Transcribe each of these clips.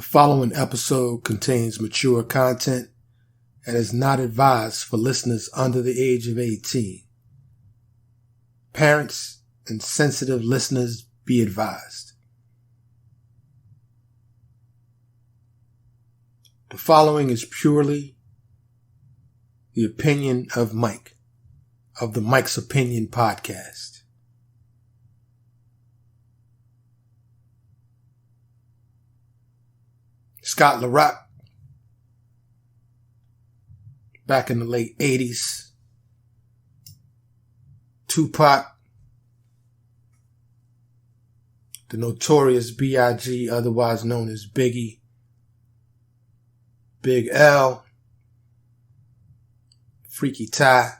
following episode contains mature content and is not advised for listeners under the age of 18. Parents and sensitive listeners be advised. The following is purely the opinion of Mike, of the Mike's Opinion podcast. Scott LaRock, back in the late 80s. Tupac, the notorious B.I.G., otherwise known as Biggie. Big L, Freaky Ty,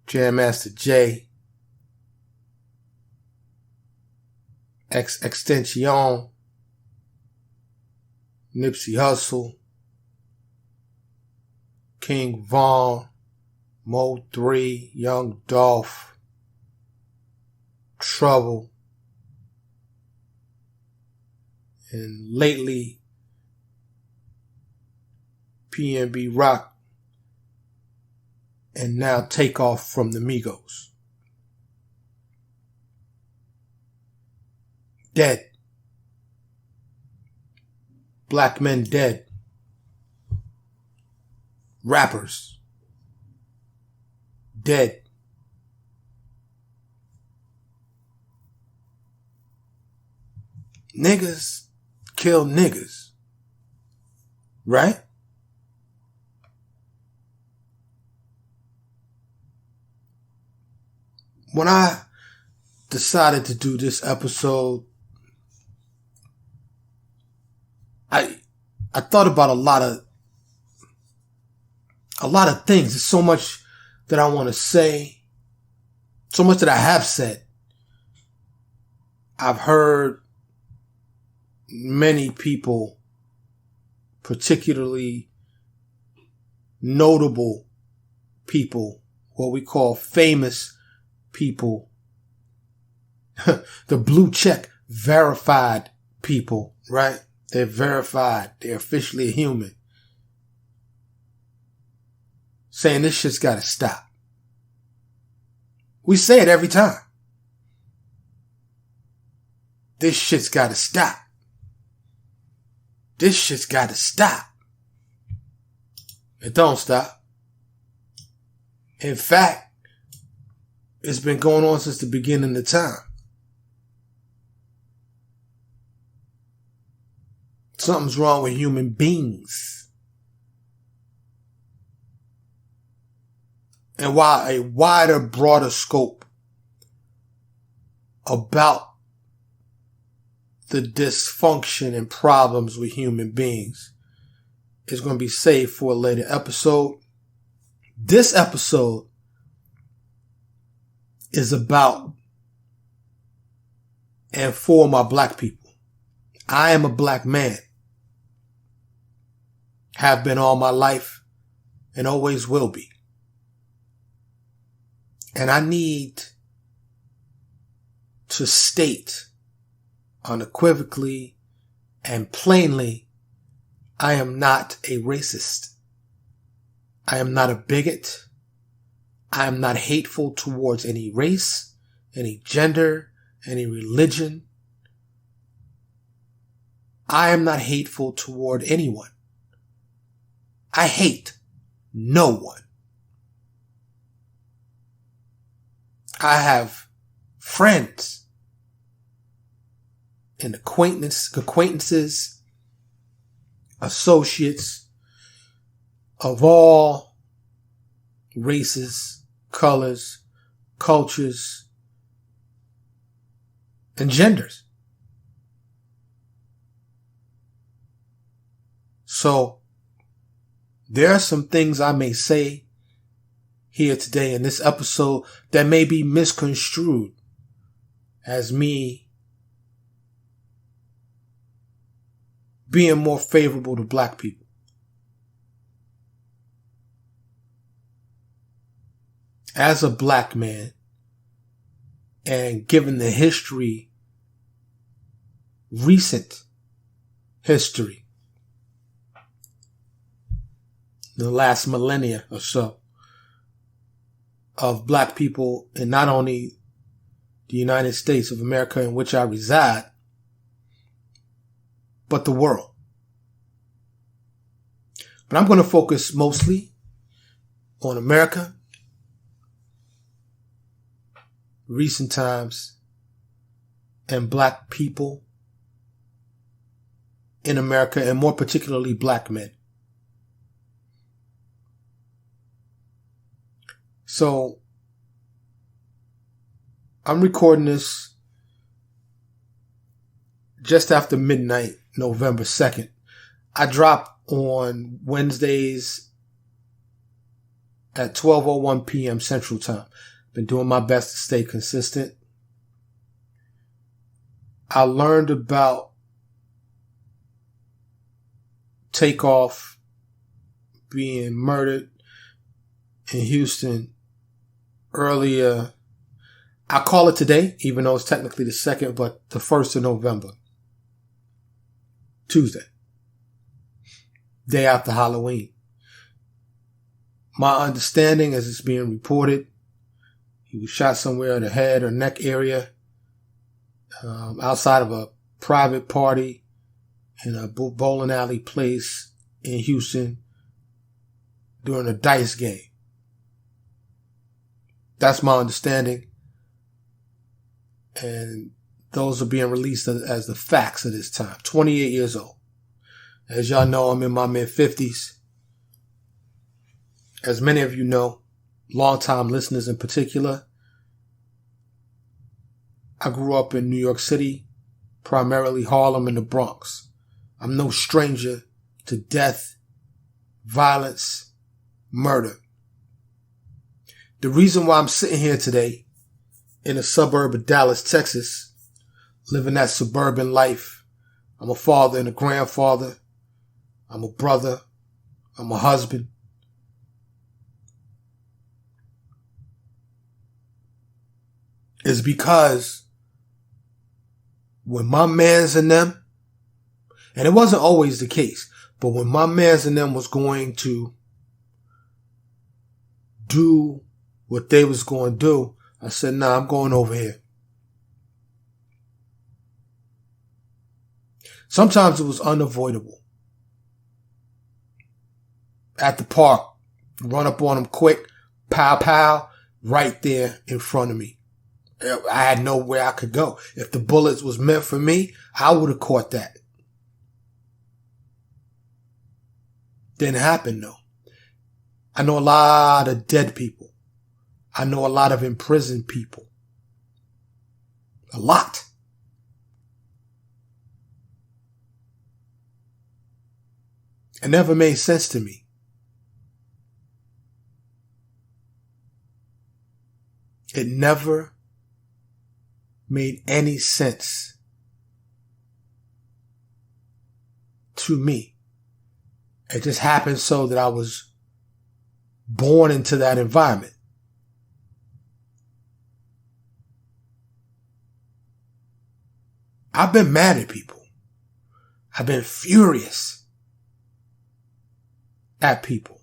Jam Master Jay, Extension, Nipsey Hussle, King Von, Mo 3, Young Dolph, Trouble, and lately PNB Rock, and now Takeoff from the Migos. Dead. Black men dead. Rappers dead. Niggas kill niggas. Right? When I decided to do this episode, I thought about a lot of things. There's so much that I want to say, so much that I have said. I've heard many people, particularly notable people, what we call famous people, the blue check verified people, right? They're verified. They're officially a human. Saying this shit's gotta stop. We say it every time. This shit's gotta stop. This shit's gotta stop. It don't stop. In fact, it's been going on since the beginning of time. Something's wrong with human beings. And while a wider, broader scope about the dysfunction and problems with human beings is going to be saved for a later episode, this episode is about and for my black people. I am a black man. Have been all my life and always will be. And I need to state unequivocally and plainly, I am not a racist. I am not a bigot. I am not hateful towards any race, any gender, any religion. I am not hateful toward anyone. I hate no one. I have friends and acquaintances, associates of all races, colors, cultures, and genders. So, there are some things I may say here today in this episode that may be misconstrued as me being more favorable to black people. As a black man, and given the history recent history, the last millennia or so, of black people in not only the United States of America in which I reside, but the world. But I'm going to focus mostly on America, recent times, and black people in America, and more particularly black men. So, I'm recording this just after midnight, November 2nd. I drop on Wednesdays at 12:01 p.m. Central Time. Been doing my best to stay consistent. I learned about Takeoff being murdered in Houston earlier. I call it today, even though it's technically the 2nd, but the 1st of November. Tuesday. Day after Halloween. My understanding, as it's being reported, he was shot somewhere in the head or neck area, outside of a private party in a bowling alley place in Houston during a dice game. That's my understanding. And those are being released as the facts at this time. 28 years old. As y'all know, I'm in my mid-50s. As many of you know, longtime listeners in particular, I grew up in New York City, primarily Harlem and the Bronx. I'm no stranger to death, violence, murder. The reason why I'm sitting here today in a suburb of Dallas, Texas, living that suburban life. I'm a father and a grandfather. I'm a brother. I'm a husband. Is because when my mans and them, and it wasn't always the case, but when my mans and them was going to do what they was going to do, I said, nah, I'm going over here. Sometimes it was unavoidable. At the park, run up on them quick, pow, pow, right there in front of me. I had nowhere I could go. If the bullets was meant for me, I would have caught that. Didn't happen though. I know a lot of dead people. I know a lot of imprisoned people. A lot. It never made sense to me. It never made any sense to me. It just happened so that I was born into that environment. I've been mad at people. I've been furious at people.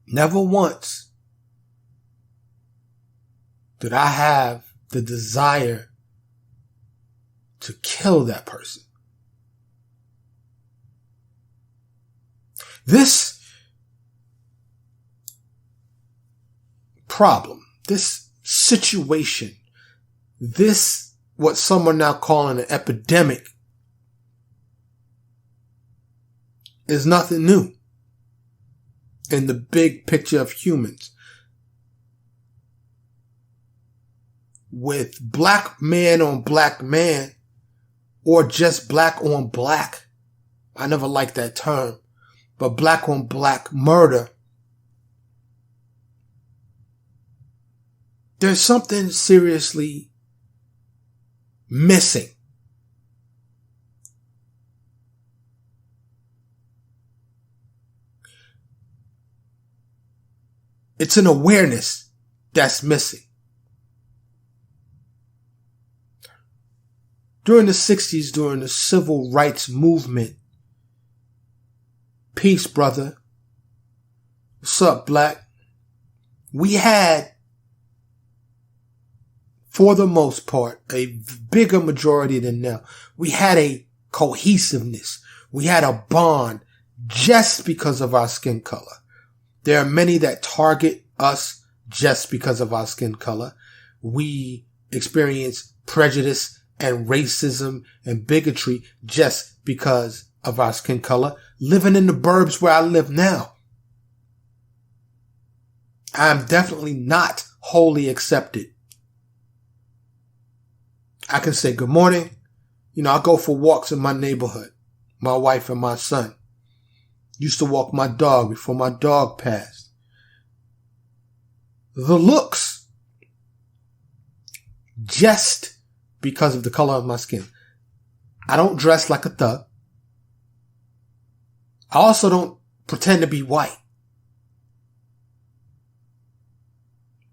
Never once did I have the desire to kill that person. This problem, this situation, this what some are now calling an epidemic, is nothing new in the big picture of humans. With black man on black man, or just black on black, I never liked that term, but black on black murder, there's something seriously missing. It's an awareness that's missing. During the 60s, during the civil rights movement, peace, brother. What's up, black? We had, for the most part, a bigger majority than now. We had a cohesiveness. We had a bond just because of our skin color. There are many that target us just because of our skin color. We experience prejudice and racism and bigotry just because of our skin color. Living in the burbs where I live now, I'm definitely not wholly accepted. I can say good morning. I go for walks in my neighborhood. My wife and my son. Used to walk my dog before my dog passed. The looks, just because of the color of my skin. I don't dress like a thug. I also don't pretend to be white.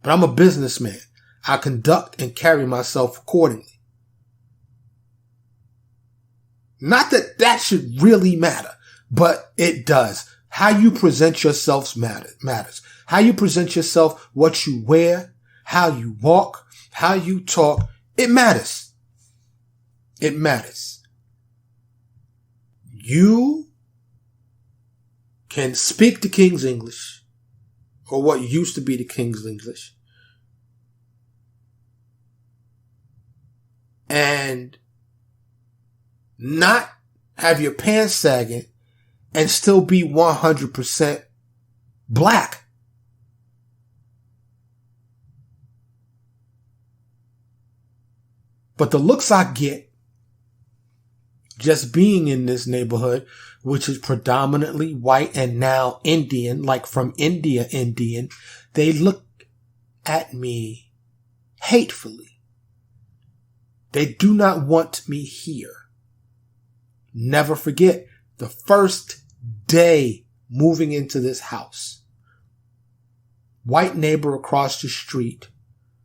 But I'm a businessman. I conduct and carry myself accordingly. Not that that should really matter, but it does. How you present yourself matters. How you present yourself, what you wear, how you walk, how you talk, it matters. It matters. You can speak the King's English, or what used to be the King's English, and not have your pants sagging and still be 100% black. But the looks I get just being in this neighborhood, which is predominantly white and now Indian, like from India Indian, they look at me hatefully. They do not want me here. Never forget the first day moving into this house. White neighbor across the street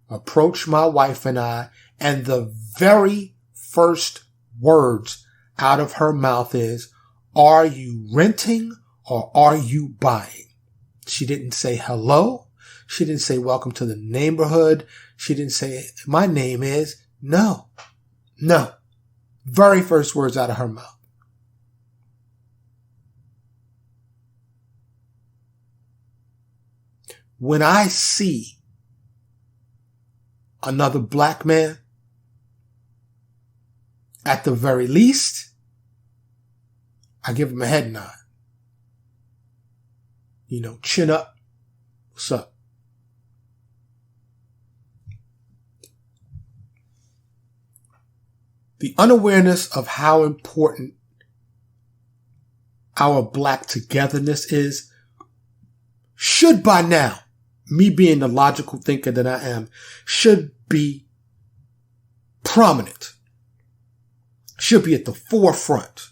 approached my wife and I, and the very first words out of her mouth is, "Are you renting or are you buying?" She didn't say hello. She didn't say welcome to the neighborhood. She didn't say my name is. No. Very first words out of her mouth. When I see another black man, at the very least, I give him a head nod. Chin up. What's up? The unawareness of how important our black togetherness is should by now, me being the logical thinker that I am, should be prominent. Should be at the forefront.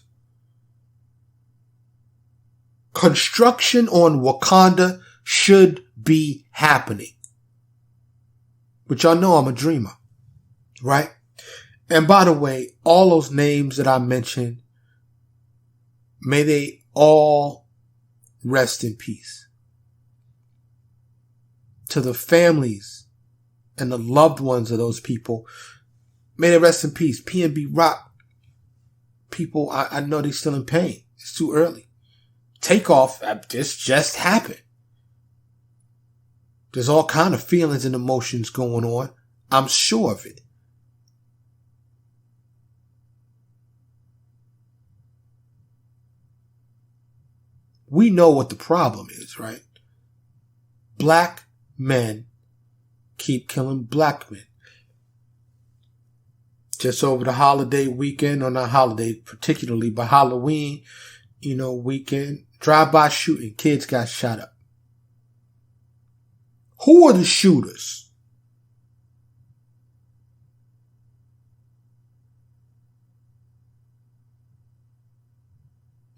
Construction on Wakanda should be happening. But y'all know I'm a dreamer, right? And by the way, all those names that I mentioned, may they all rest in peace. To the families and the loved ones of those people, may they rest in peace. P&B Rock people, I know they're still in pain. It's too early. Takeoff, this just happened. There's all kind of feelings and emotions going on. I'm sure of it. We know what the problem is, right? Black men keep killing black men. Just over the holiday weekend, or not holiday particularly, but Halloween, weekend, drive-by shooting, kids got shot up. Who are the shooters?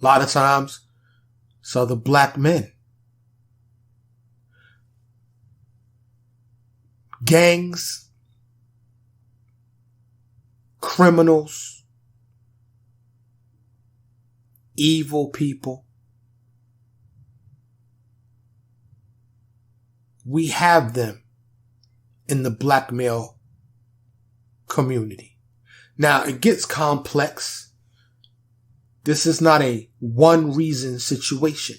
A lot of times, it's other black men. Gangs, criminals, evil people. We have them in the black male community. Now, it gets complex. This is not a one reason situation.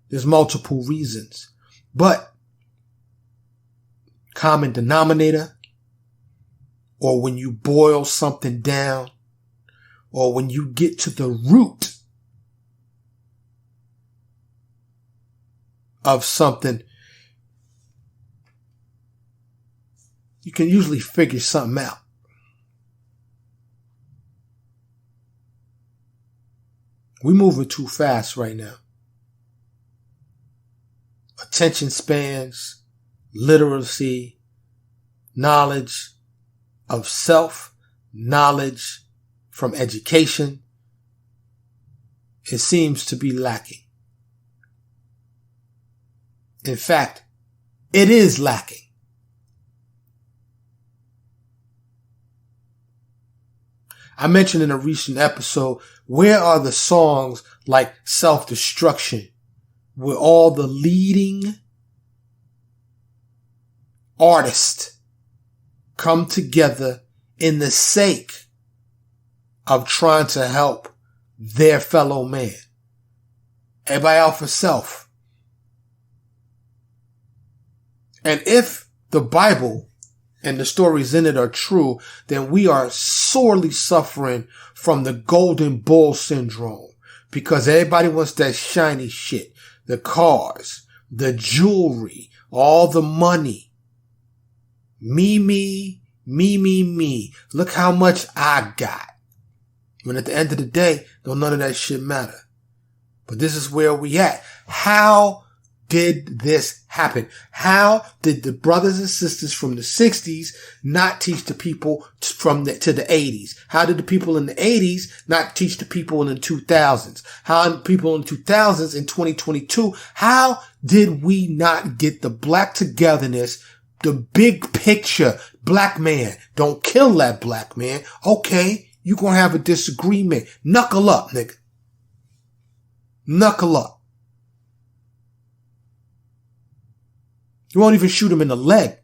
There's multiple reasons. But common denominator, or when you boil something down, or when you get to the root of something, you can usually figure something out. We're moving too fast right now. Attention spans, literacy, knowledge of self, knowledge from education, it seems to be lacking. In fact, it is lacking. I mentioned in a recent episode, where are the songs like Self-Destruction, where all the leading artists come together in the sake of trying to help their fellow man? Everybody out for self. And if the Bible and the stories in it are true, then we are sorely suffering from the golden bull syndrome, because everybody wants that shiny shit, the cars, the jewelry, all the money. Me. Look how much I got. When at the end of the day, don't none of that shit matter. But this is where we at. How did this happen? How did the brothers and sisters from the 60s not teach the people to the 80s? How did the people in the 80s not teach the people in the 2000s? How did people in the 2000s in 2022? How did we not get the black togetherness, the big picture? Black man, don't kill that black man. Okay, you gonna have a disagreement. Knuckle up, nigga. Knuckle up. You won't even shoot him in the leg.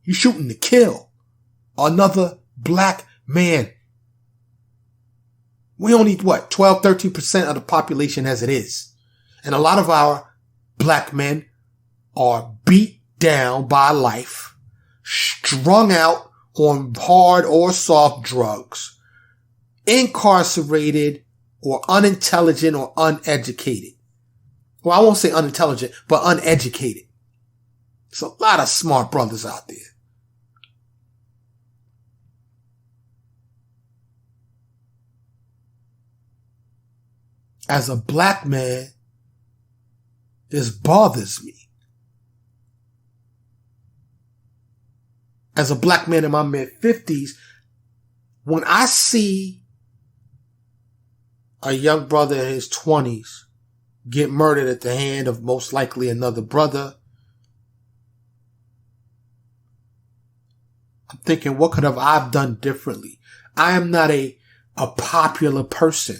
You're shooting to kill another black man. We only, 12, 13% of the population as it is. And a lot of our black men are beat down by life, strung out on hard or soft drugs, incarcerated, or unintelligent or uneducated. Well, I won't say unintelligent, but uneducated. There's a lot of smart brothers out there. As a black man, this bothers me. As a black man in my mid-50s, when I see a young brother in his 20s get murdered at the hand of most likely another brother, I'm thinking, what could have I done differently? I am not a popular person.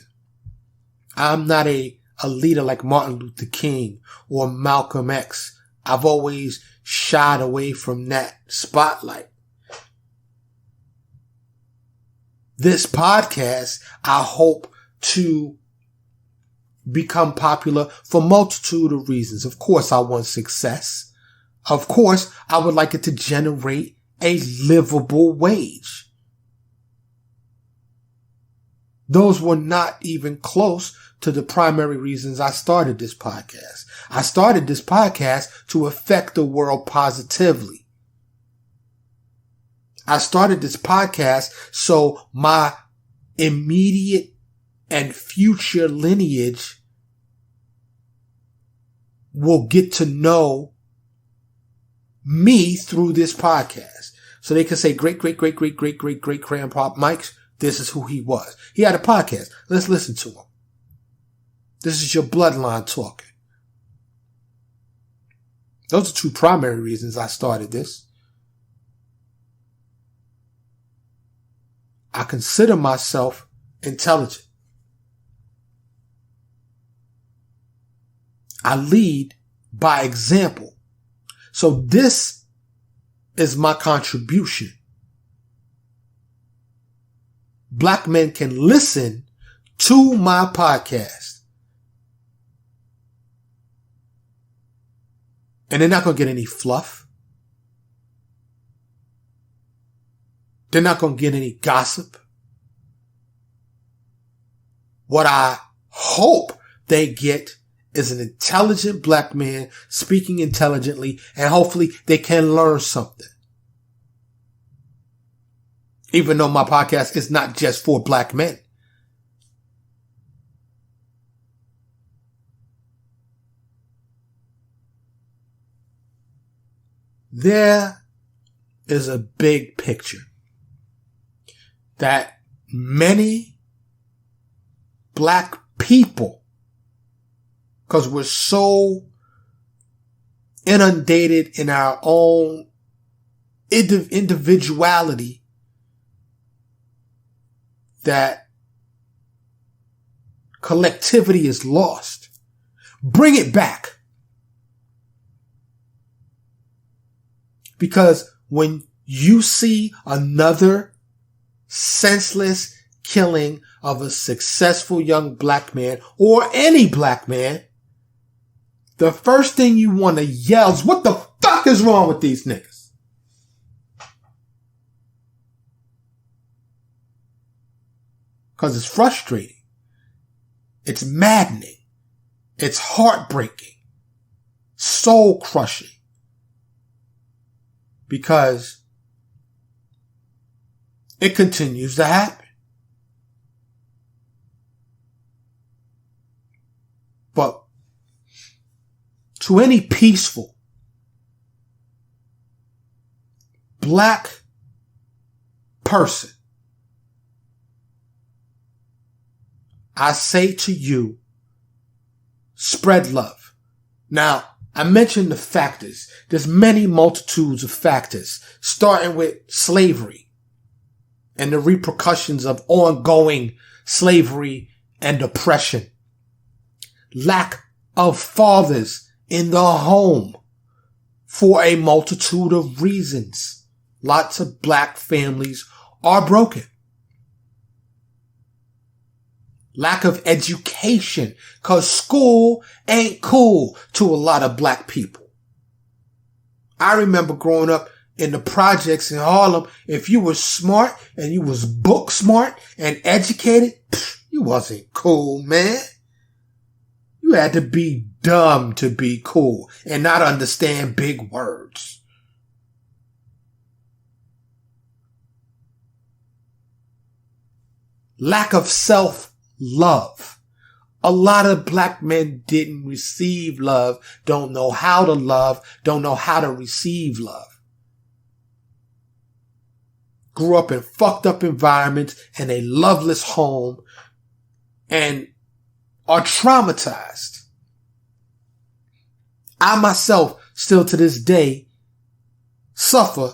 I'm not a leader like Martin Luther King or Malcolm X. I've always shied away from that spotlight. This podcast, I hope to become popular for a multitude of reasons. Of course, I want success. Of course, I would like it to generate a livable wage. Those were not even close to the primary reasons I started this podcast. I started this podcast to affect the world positively. I started this podcast so my immediate and future lineage will get to know me through this podcast. So they can say, great grandpa Mike, this is who he was. He had a podcast. Let's listen to him. This is your bloodline talking. Those are two primary reasons I started this. I consider myself intelligent. I lead by example. So this is my contribution. Black men can listen to my podcast. And they're not going to get any fluff. They're not going to get any gossip. What I hope they get is an intelligent black man speaking intelligently, and hopefully they can learn something. Even though my podcast is not just for black men. There is a big picture that many black people, because we're so inundated in our own individuality, that collectivity is lost. Bring it back. Because when you see another senseless killing of a successful young black man or any black man, the first thing you want to yell is, what the fuck is wrong with these niggas? Because it's frustrating. It's maddening. It's heartbreaking. Soul crushing. Because it continues to happen. But to any peaceful black person, I say to you, spread love. Now, I mentioned the factors. There's many multitudes of factors, starting with slavery and the repercussions of ongoing slavery and oppression. Lack of fathers in the home for a multitude of reasons. Lots of black families are broken. Lack of education, cause school ain't cool to a lot of black people. I remember growing up in the projects in Harlem, if you were smart and you was book smart and educated, you wasn't cool, man. You had to be dumb to be cool and not understand big words. Lack of self-love. A lot of black men didn't receive love, don't know how to love, don't know how to receive love. Grew up in fucked up environments and a loveless home and are traumatized. I myself still to this day suffer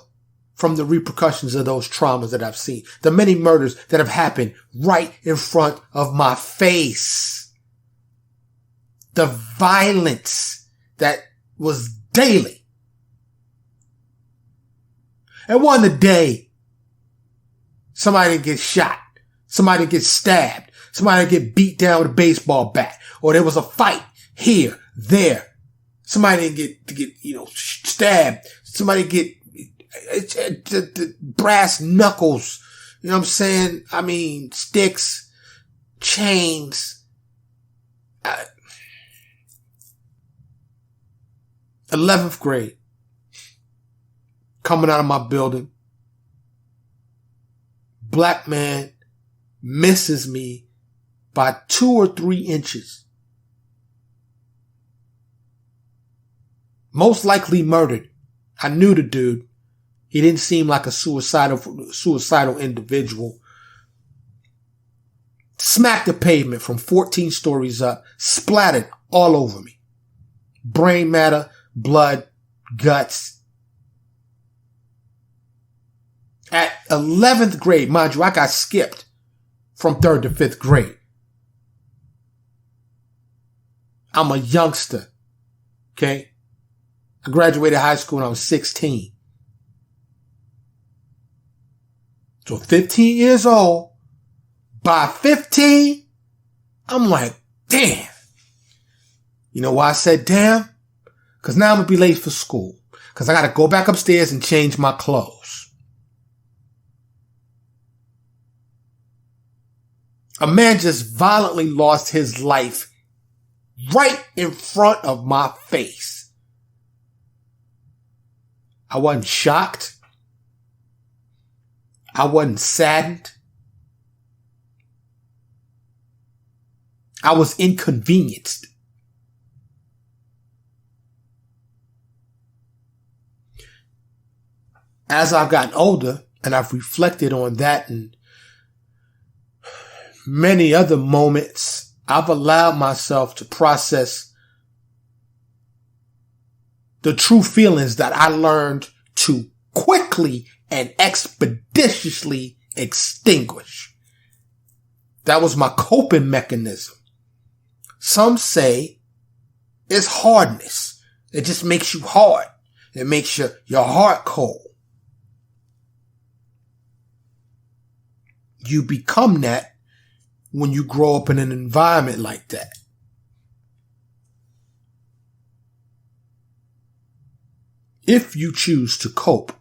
from the repercussions of those traumas that I've seen. The many murders that have happened right in front of my face. The violence that was daily. And one a day, somebody get shot. Somebody get stabbed. Somebody get beat down with a baseball bat. Or there was a fight here, there. Somebody get stabbed. Somebody get brass knuckles. You know what I'm saying? I mean, sticks, chains. 11th grade. Coming out of my building. Black man misses me by 2 or 3 inches. Most likely murdered. I knew the dude. He didn't seem like a suicidal individual. Smacked the pavement from 14 stories up, splattered all over me. Brain matter, blood, guts. At 11th grade, mind you, I got skipped from 3rd to 5th grade. I'm a youngster. Okay? I graduated high school when I was 16. So 15 years old. By 15, I'm like, damn. You know why I said damn? Because now I'm going to be late for school. Because I got to go back upstairs and change my clothes. A man just violently lost his life right in front of my face. I wasn't shocked. I wasn't saddened. I was inconvenienced. As I've gotten older and I've reflected on that and many other moments, I've allowed myself to process the true feelings that I learned to quickly and expeditiously extinguish. That was my coping mechanism. Some say it's hardness. It just makes you hard. It makes your heart cold. You become that when you grow up in an environment like that. If you choose to cope,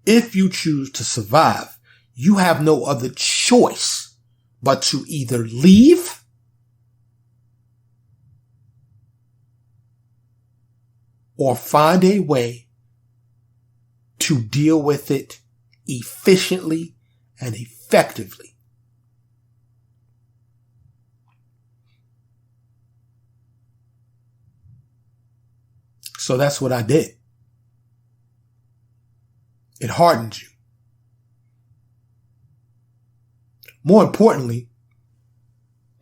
if you choose to survive, you have no other choice but to either leave or find a way to deal with it efficiently and effectively. So that's what I did. It hardened you. More importantly,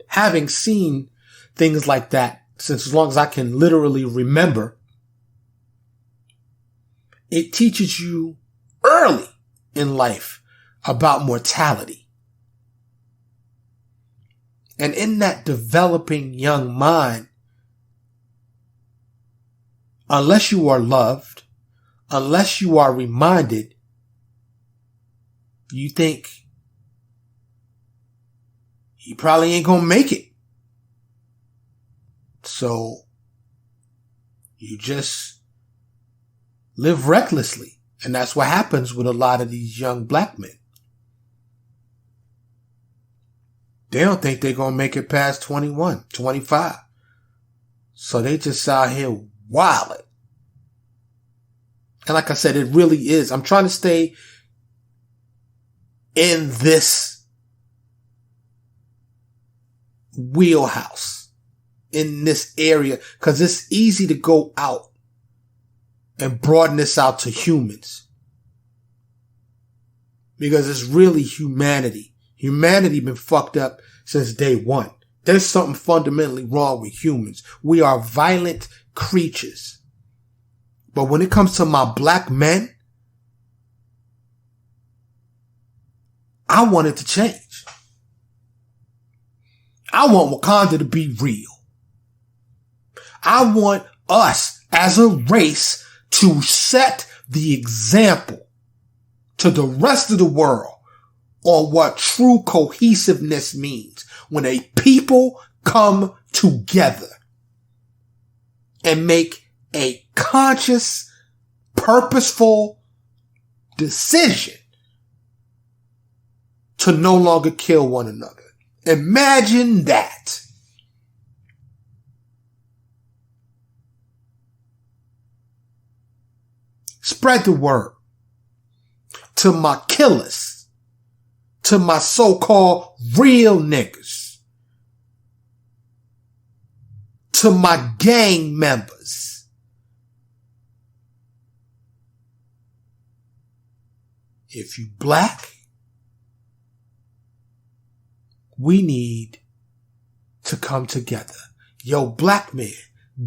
having seen things like that since as long as I can literally remember, it teaches you early in life about mortality. And in that developing young mind, unless you are loved, unless you are reminded, you think he probably ain't gonna make it. So you just live recklessly. And that's what happens with a lot of these young black men. They don't think they're gonna make it past 21, 25. So they just out here wilding. And like I said, it really is. I'm trying to stay in this wheelhouse, in this area, because it's easy to go out and broaden this out to humans. Because it's really humanity. Humanity been fucked up since day one. There's something fundamentally wrong with humans. We are violent creatures. But when it comes to my black men, I want it to change. I want Wakanda to be real. I want us as a race to set the example to the rest of the world on what true cohesiveness means when a people come together and make a conscious, purposeful decision to no longer kill one another. Imagine that. Spread the word to my killers, to my so-called real niggas, to my gang members. If you black, we need to come together. Yo, black man,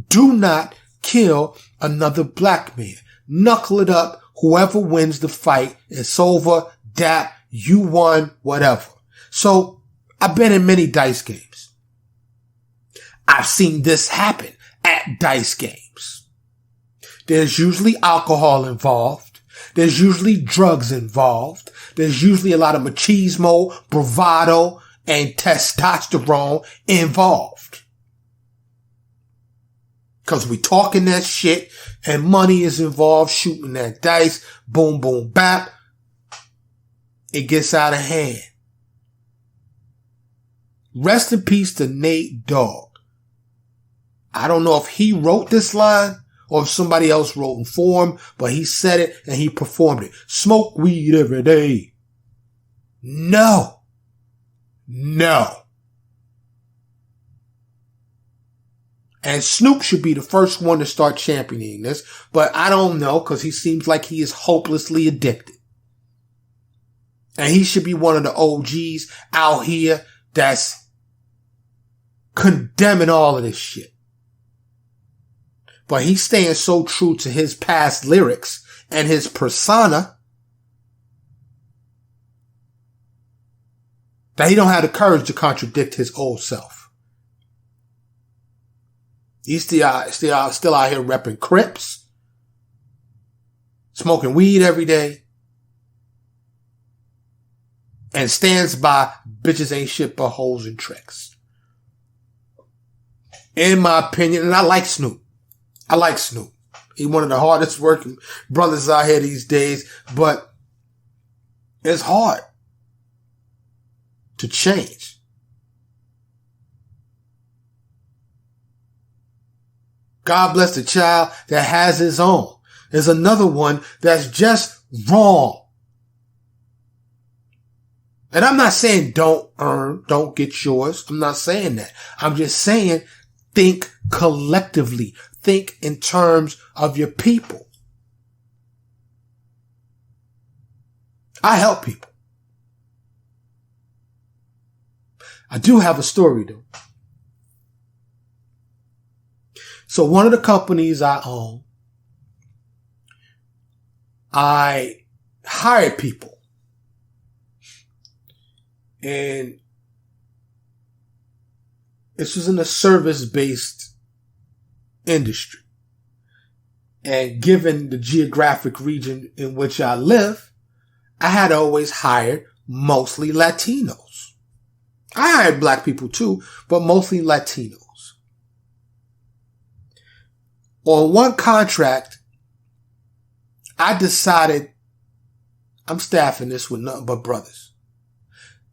do not kill another black man. Knuckle it up. Whoever wins the fight, it's over, dap, you won, whatever. So I've been in many dice games. I've seen this happen at dice games. There's usually alcohol involved. There's usually drugs involved. There's usually a lot of machismo, bravado, and testosterone involved. Cause we talking that shit and money is involved, shooting that dice, boom, boom, bap. It gets out of hand. Rest in peace to Nate Dogg. I don't know if he wrote this line or if somebody else wrote it for him, but he said it and he performed it. Smoke weed every day. No. And Snoop should be the first one to start championing this, but I don't know because he seems like he is hopelessly addicted. And he should be one of the OGs out here that's condemning all of this shit. But he's staying so true to his past lyrics and his persona that he don't have the courage to contradict his old self. He's still out here repping Crips, smoking weed every day, and stands by bitches ain't shit but hoes and tricks. In my opinion, and I like Snoop. He's one of the hardest working brothers out here these days, but it's hard to change. God bless the child that has his own. There's another one that's just wrong. And I'm not saying don't get yours. I'm not saying that. I'm just saying think collectively. Think in terms of your people. I help people. I do have a story though. So one of the companies I own, I hired people. And this was in a service-based industry. And given the geographic region in which I live, I had always hired mostly Latinos. I hired black people too, but mostly Latinos. On one contract, I decided I'm staffing this with nothing but brothers.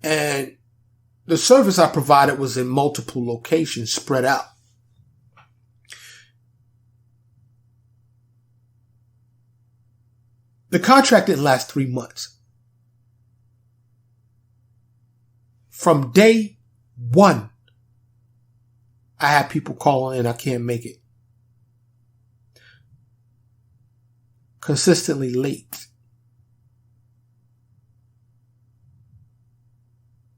And the service I provided was in multiple locations spread out. The contract didn't last 3 months. From day one, I had people calling in, I can't make it. Consistently late.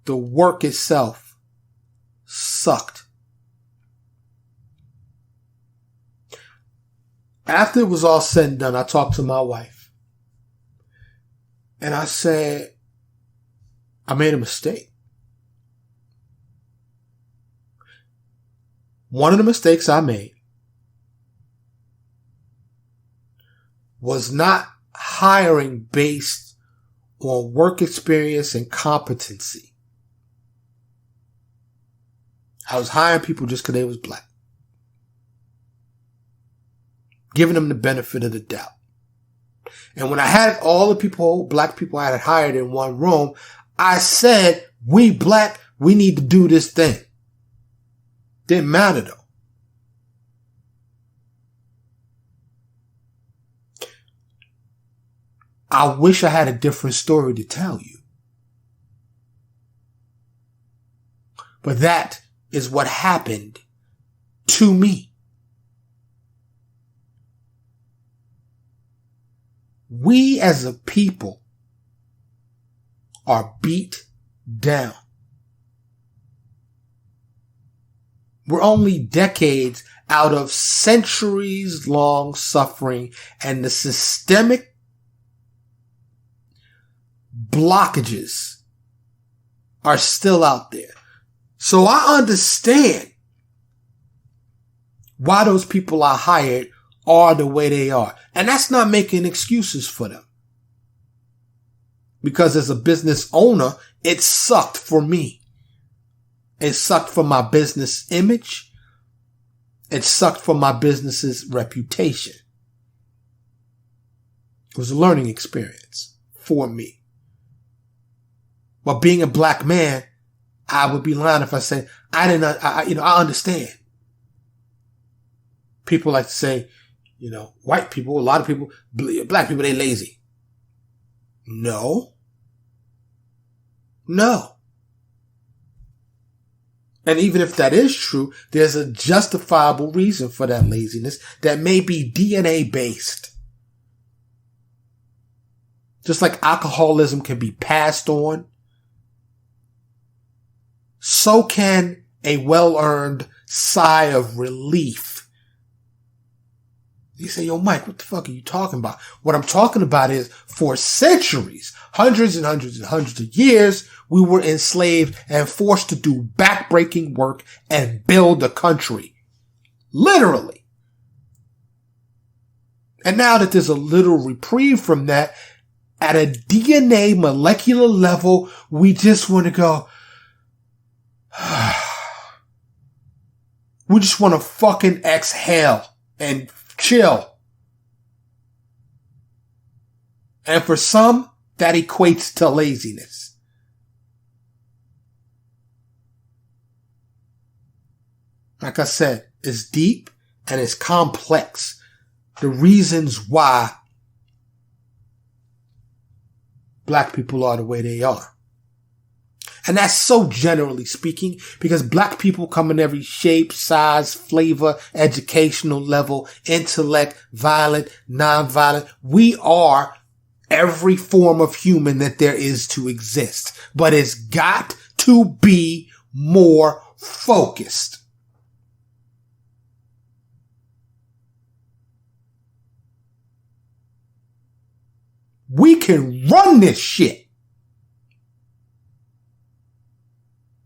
The work itself sucked. After it was all said and done, I talked to my wife. And I said, I made a mistake. One of the mistakes I made was not hiring based on work experience and competency. I was hiring people just because they was black. Giving them the benefit of the doubt. And when I had all the people, black people I had hired in one room, I said, we black, we need to do this thing. Didn't matter though. I wish I had a different story to tell you. But that is what happened to me. We as a people are beat down. We're only decades out of centuries long suffering and the systemic blockages are still out there. So I understand why those people I hired are the way they are. And that's not making excuses for them. Because as a business owner, it sucked for me. It sucked for my business image. It sucked for my business's reputation. It was a learning experience for me. But being a black man, I would be lying if I said I understand. People like to say, white people, a lot of people, black people, they lazy. No. And even if that is true, there's a justifiable reason for that laziness that may be DNA based. Just like alcoholism can be passed on, so can a well-earned sigh of relief. You say, yo, Mike, what the fuck are you talking about? What I'm talking about is for centuries, hundreds and hundreds and hundreds of years, we were enslaved and forced to do backbreaking work and build a country. Literally. And now that there's a little reprieve from that, at a DNA molecular level, we just want to go, we just want to fucking exhale and chill. And for some, that equates to laziness. Like I said, it's deep and it's complex. The reasons why black people are the way they are. And that's so generally speaking, because black people come in every shape, size, flavor, educational level, intellect, violent, non-violent. We are every form of human that there is to exist. But it's got to be more focused. We can run this shit.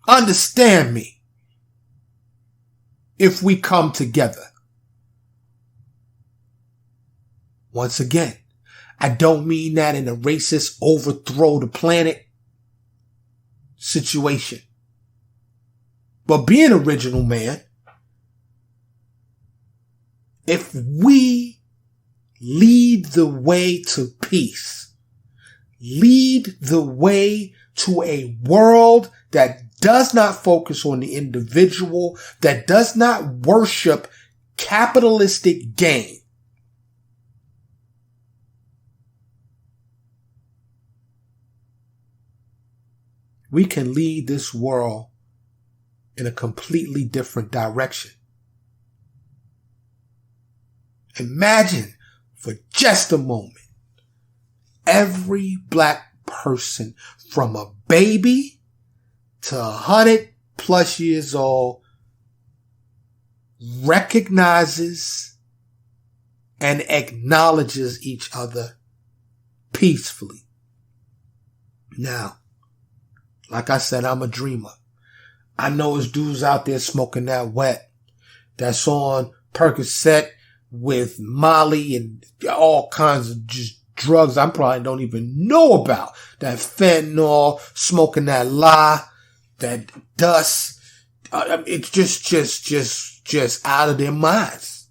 Understand me. If we come together. Once again, I don't mean that in a racist overthrow the planet situation. But be an original man. If we lead the way to peace, lead the way to a world that does not focus on the individual, that does not worship capitalistic gain, we can lead this world in a completely different direction. Imagine for just a moment, every black person from a baby to 100+ years old recognizes and acknowledges each other peacefully. Now, like I said, I'm a dreamer. I know there's dudes out there smoking that wet, that's on Percocet with Molly and all kinds of just drugs I probably don't even know about. That fentanyl, smoking that lie, that dust. It's just out of their minds.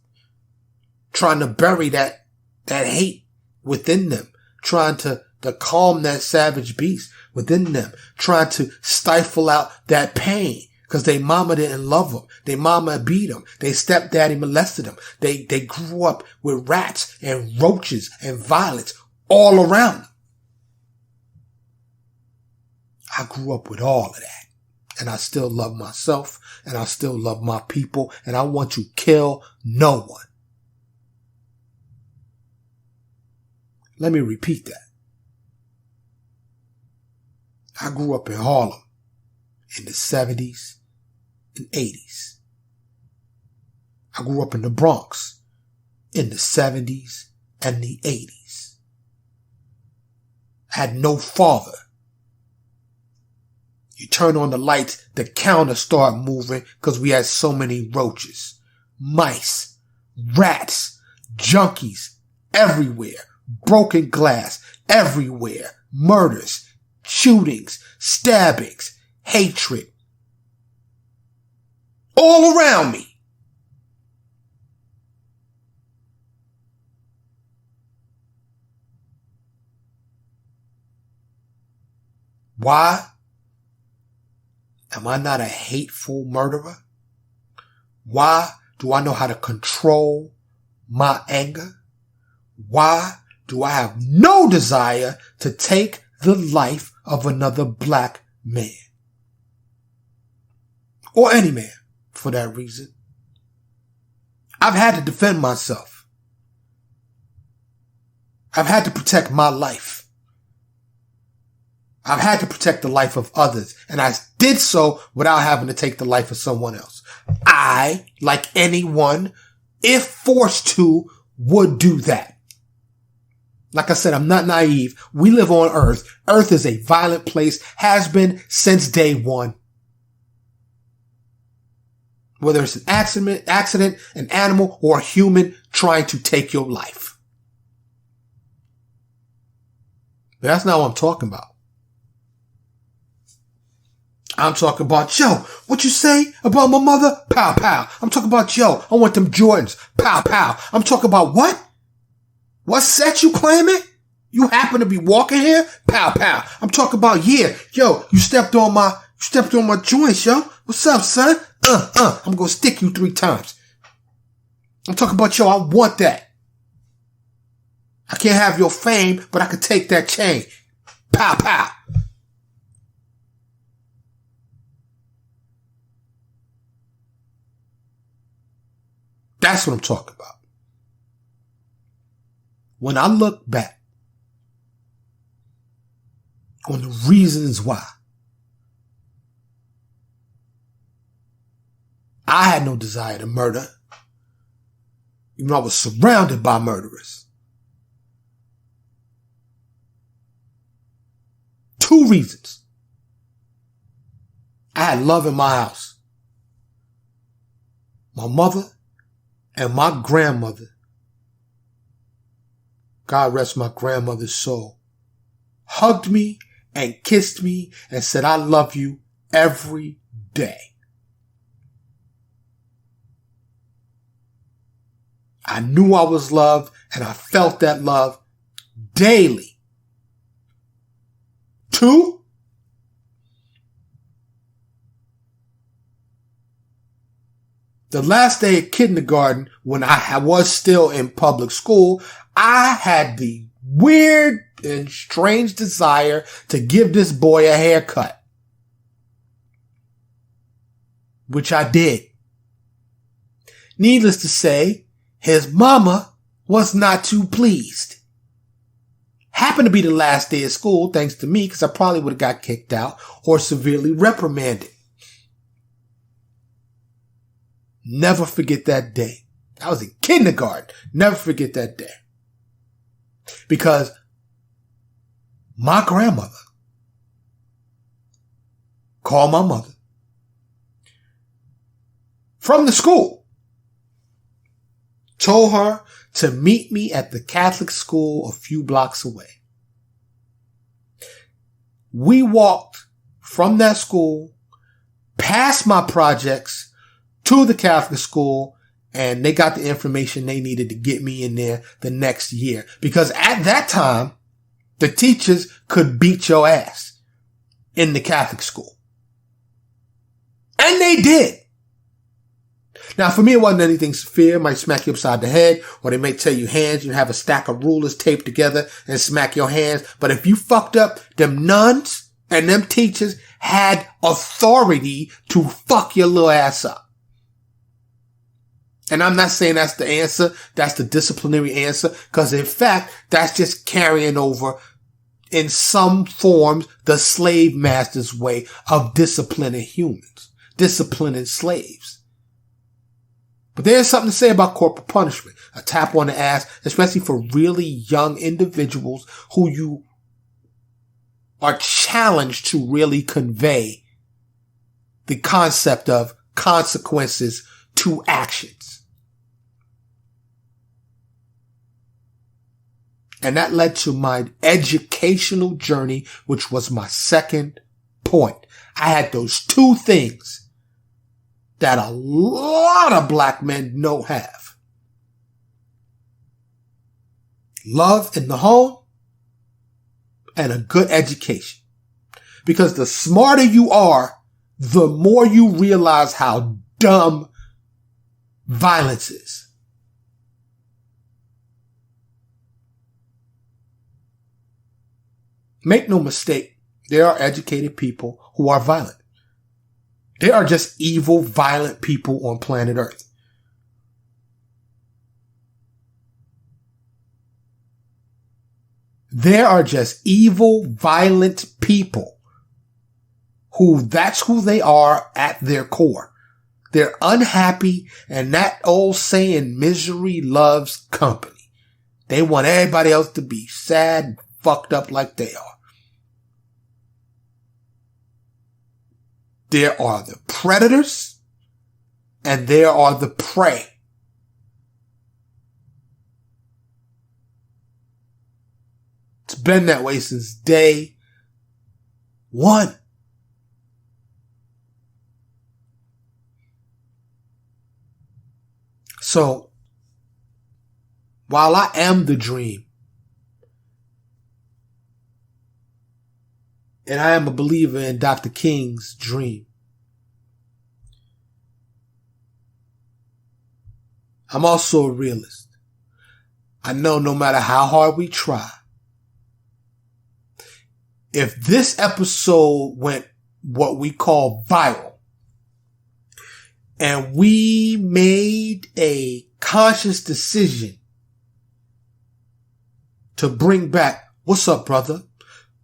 Trying to bury that hate within them. Trying to calm that savage beast within them. Trying to stifle out that pain. Because they mama didn't love them. They mama beat them. They stepdaddy molested them. They grew up with rats and roaches and violence all around them. I grew up with all of that. And I still love myself. And I still love my people. And I want to kill no one. Let me repeat that. I grew up in Harlem in the 70s and 80s. I grew up in the Bronx in the 70s and the 80s. I had no father. You turn on the lights, the counter start moving because we had so many roaches, mice, rats, junkies everywhere, broken glass everywhere, murders, shootings, stabbings, hatred, all around me. Why am I not a hateful murderer? Why do I know how to control my anger? Why do I have no desire to take the life of another black man? Or any man, for that reason. I've had to defend myself. I've had to protect my life. I've had to protect the life of others, and I did so without having to take the life of someone else. I, like anyone, if forced to, would do that. Like I said, I'm not naive. We live on Earth. Earth is a violent place, has been since day one. Whether it's an accident, an animal, or a human trying to take your life. But that's not what I'm talking about. I'm talking about, yo, what you say about my mother? Pow, pow. I'm talking about, yo, I want them Jordans. Pow, pow. I'm talking about what? What set you claiming? You happen to be walking here? Pow, pow. I'm talking about, yeah, yo, you stepped on my joints, yo. What's up, son? I'm gonna stick you 3 times. I'm talking about, yo, I want that. I can't have your fame, but I can take that chain. Pow, pow. That's what I'm talking about. When I look back on the reasons why I had no desire to murder, even though I was surrounded by murderers. 2 reasons. I had love in my house. My mother and my grandmother, God rest my grandmother's soul, hugged me and kissed me and said, I love you every day. I knew I was loved and I felt that love daily. 2, the last day of kindergarten, when I was still in public school, I had the weird and strange desire to give this boy a haircut. Which I did. Needless to say, his mama was not too pleased. Happened to be the last day of school, thanks to me, because I probably would have got kicked out or severely reprimanded. Never forget that day. I was in kindergarten. Never forget that day. Because my grandmother called my mother from the school, told her to meet me at the Catholic school a few blocks away. We walked from that school, past my projects, to the Catholic school, and they got the information they needed to get me in there the next year. Because at that time, the teachers could beat your ass in the Catholic school. And they did. Now, for me, it wasn't anything severe. Might smack you upside the head, or they may tell you hands. You have a stack of rulers taped together and smack your hands. But if you fucked up, them nuns and them teachers had authority to fuck your little ass up. And I'm not saying that's the answer. That's the disciplinary answer. Because in fact, that's just carrying over in some forms the slave master's way of disciplining humans, disciplining slaves. But there's something to say about corporal punishment. A tap on the ass, especially for really young individuals who you are challenged to really convey the concept of consequences to actions. And that led to my educational journey, which was my second point. I had those two things that a lot of black men don't have. Love in the home and a good education. Because the smarter you are, the more you realize how dumb violence is. Make no mistake, there are educated people who are violent. There are just evil, violent people on planet Earth. There are just evil, violent people that's who they are at their core. They're unhappy, and that old saying, misery loves company. They want everybody else to be sad and fucked up like they are. There are the predators, and there are the prey. It's been that way since day one. So, while I am the dream, and I am a believer in Dr. King's dream, I'm also a realist. I know no matter how hard we try, if this episode went what we call viral, and we made a conscious decision to bring back, what's up, brother?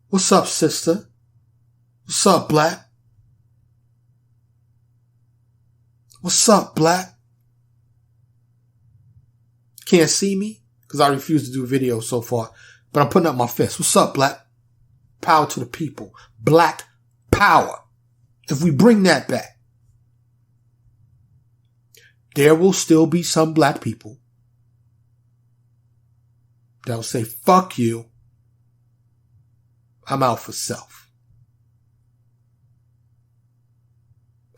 What's up, sister? What's up, black? What's up, black? Can't see me because I refuse to do videos so far, but I'm putting up my fist. What's up, black? Power to the people. Black power. If we bring that back, there will still be some black people that will say, fuck you. I'm out for self.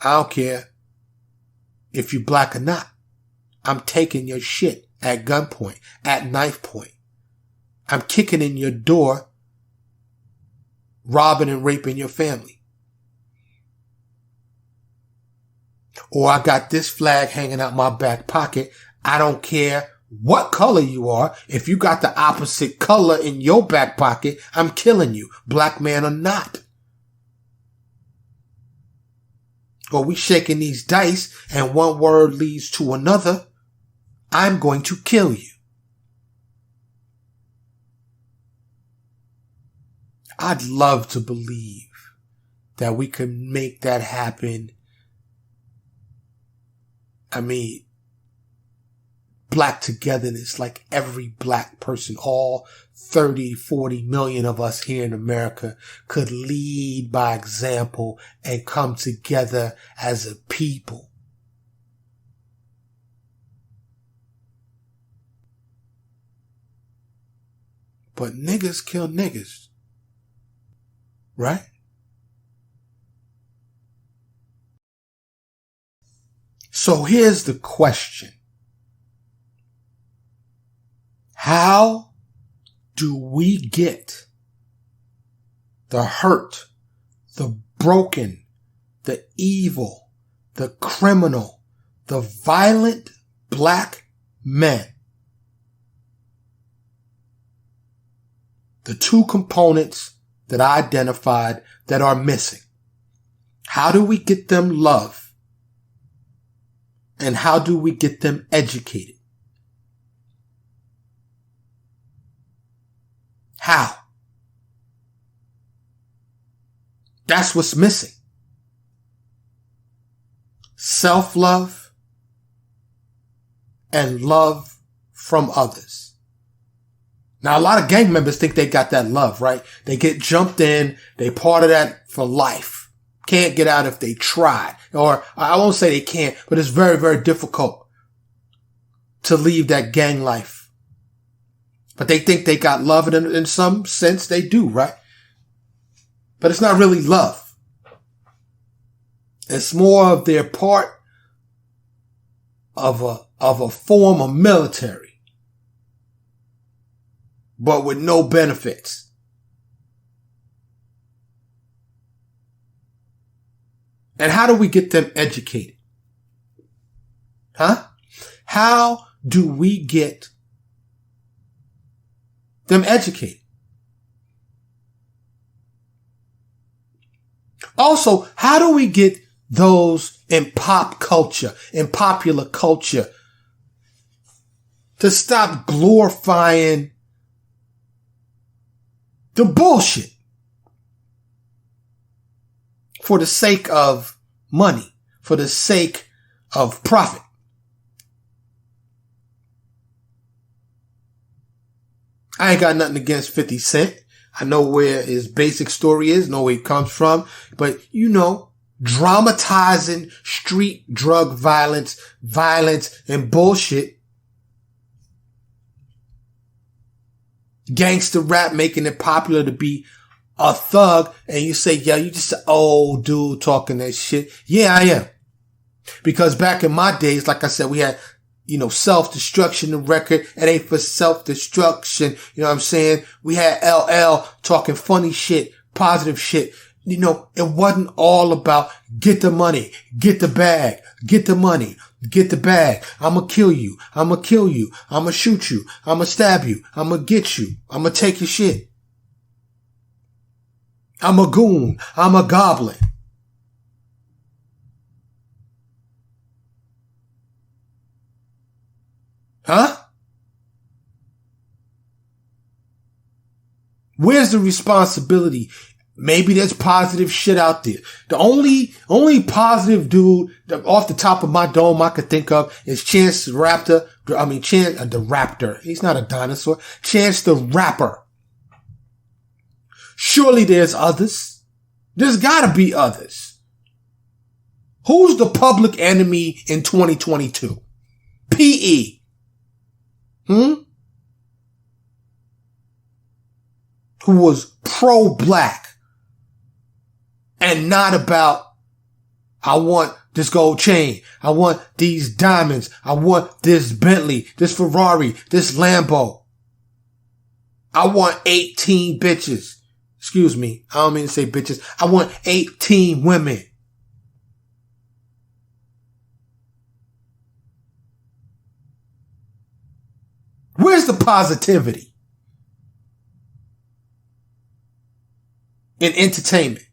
I don't care if you're black or not. I'm taking your shit at gunpoint, at knife point. I'm kicking in your door, robbing and raping your family. Or I got this flag hanging out my back pocket. I don't care what color you are. If you got the opposite color in your back pocket, I'm killing you, black man or not. Or we shaking these dice and one word leads to another. I'm going to kill you. I'd love to believe that we could make that happen. I mean, black togetherness, like every black person, all 30, 40 million of us here in America could lead by example and come together as a people. But niggas kill niggas, right? So here's the question. How do we get the hurt, the broken, the evil, the criminal, the violent black men? The two components that I identified that are missing. How do we get them love? And how do we get them educated? How? That's what's missing. Self-love and love from others. Now, a lot of gang members think they got that love, right? They get jumped in. They part of that for life. Can't get out if they try. Or I won't say they can't, but it's very, very difficult to leave that gang life. But they think they got love, and in some sense they do, right? But it's not really love. It's more of their part of a form of military, but with no benefits. And how do we get them educated? Huh? How do we get them educated? Also, how do we get those in pop culture, in popular culture, to stop glorifying the bullshit for the sake of money, for the sake of profit? I ain't got nothing against 50 Cent. I know where his basic story is, know where he comes from, but dramatizing street drug violence, and bullshit. Gangster rap, making it popular to be a thug, and you say, yeah, you just an old dude talking that shit. Yeah, I am. Because back in my days, like I said, we had, self-destruction, the record. It ain't for self-destruction. You know what I'm saying? We had LL talking funny shit, positive shit. It wasn't all about get the money, get the bag, get the money, get the bag. I'ma kill you. I'ma kill you. I'ma shoot you. I'ma stab you. I'ma get you. I'ma take your shit. I'm a goon. I'm a goblin. Huh? Where's the responsibility? Maybe there's positive shit out there. The only positive dude off the top of my dome I could think of is Chance the Raptor. the Raptor. He's not a dinosaur. Chance the Rapper. Surely there's others. There's gotta be others. Who's the public enemy in 2022? PE. Who was pro-black and not about, I want this gold chain. I want these diamonds. I want this Bentley, this Ferrari, this Lambo. I want 18 bitches. Excuse me. I don't mean to say bitches. I want 18 women. Where's the positivity in entertainment?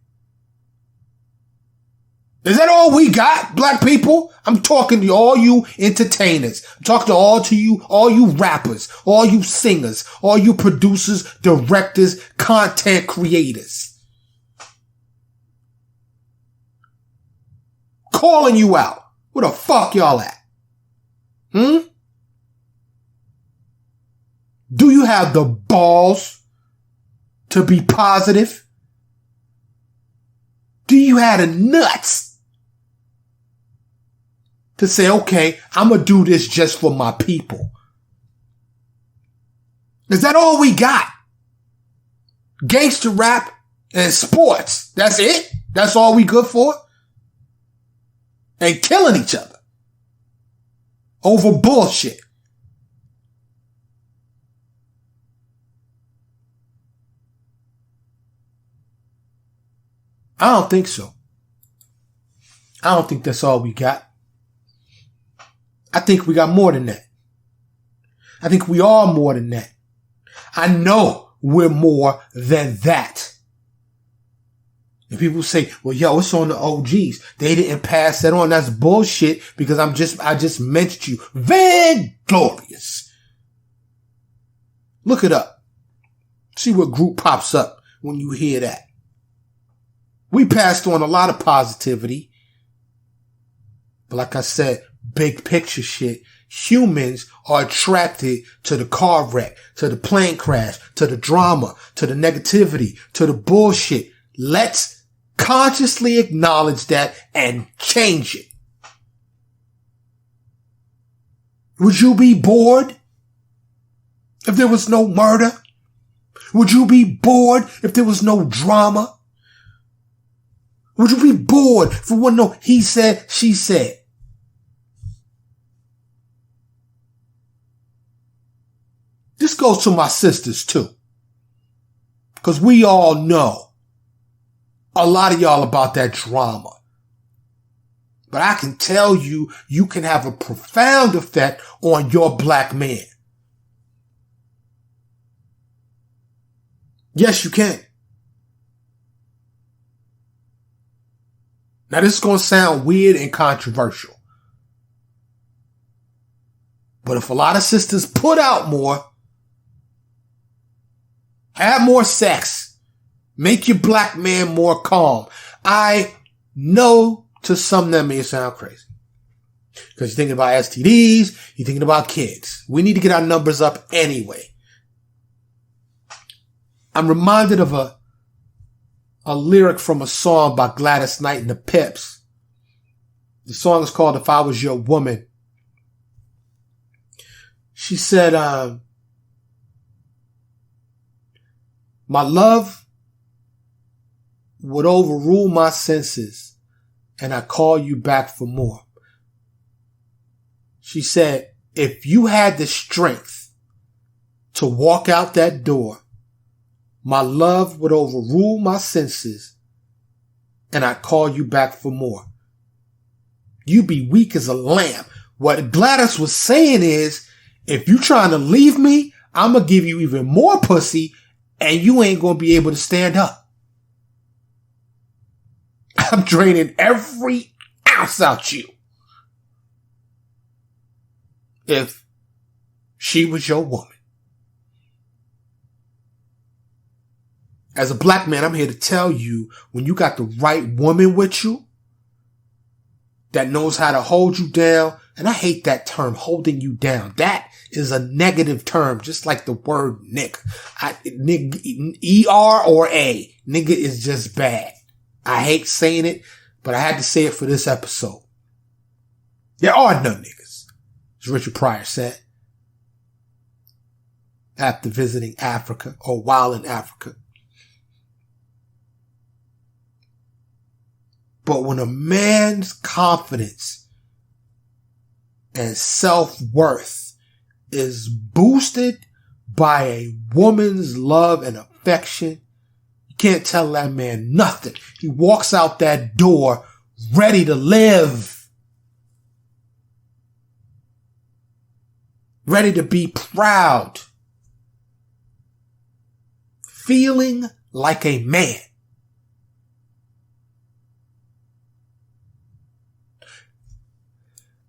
Is that all we got, black people? I'm talking to all you entertainers. I'm talking to all you rappers, all you singers, all you producers, directors, content creators. Calling you out. Where the fuck y'all at? Do you have the balls to be positive? Do you have the nuts to say, okay, I'm going to do this just for my people? Is that all we got? Gangster rap and sports. That's it? That's all we good for? And killing each other over bullshit. I don't think so. I don't think that's all we got. I think we got more than that. I think we are more than that. I know we're more than that. And people say, well, yo, it's on the OGs. They didn't pass that on. That's bullshit because I just mentioned you. Vainglorious. Look it up. See what group pops up when you hear that. We passed on a lot of positivity. But like I said, big picture shit humans are attracted to the car wreck, to the plane crash, to the drama, to the negativity, to the bullshit. Let's consciously acknowledge that and change it. Would you be bored if there was no murder? Would you be bored if there was no drama? Would you be bored if there wasn't no he said, she said? This goes to my sisters too. Because we all know a lot of y'all about that drama. But I can tell you, you can have a profound effect on your black man. Yes, you can. Now, this is going to sound weird and controversial. But if a lot of sisters put out more, have more sex, make your black man more calm. I know to some that may sound crazy. Because you're thinking about STDs, you're thinking about kids. We need to get our numbers up anyway. I'm reminded of a lyric from a song by Gladys Knight and the Pips. The song is called If I Was Your Woman. She said, my love would overrule my senses and I call you back for more. She said, if you had the strength to walk out that door, my love would overrule my senses and I call you back for more. You be weak as a lamb. What Gladys was saying is, if you trying to leave me, I'm going to give you even more pussy and you ain't going to be able to stand up. I'm draining every ounce out you. If she was your woman. As a black man, I'm here to tell you, when you got the right woman with you that knows how to hold you down, and I hate that term, holding you down. That is a negative term, just like the word nigga. E-R or A. Nigga is just bad. I hate saying it, but I had to say it for this episode. There are no niggas, as Richard Pryor said, after visiting Africa or while in Africa. But when a man's confidence and self-worth is boosted by a woman's love and affection, you can't tell that man nothing. He walks out that door ready to live. Ready to be proud. Feeling like a man.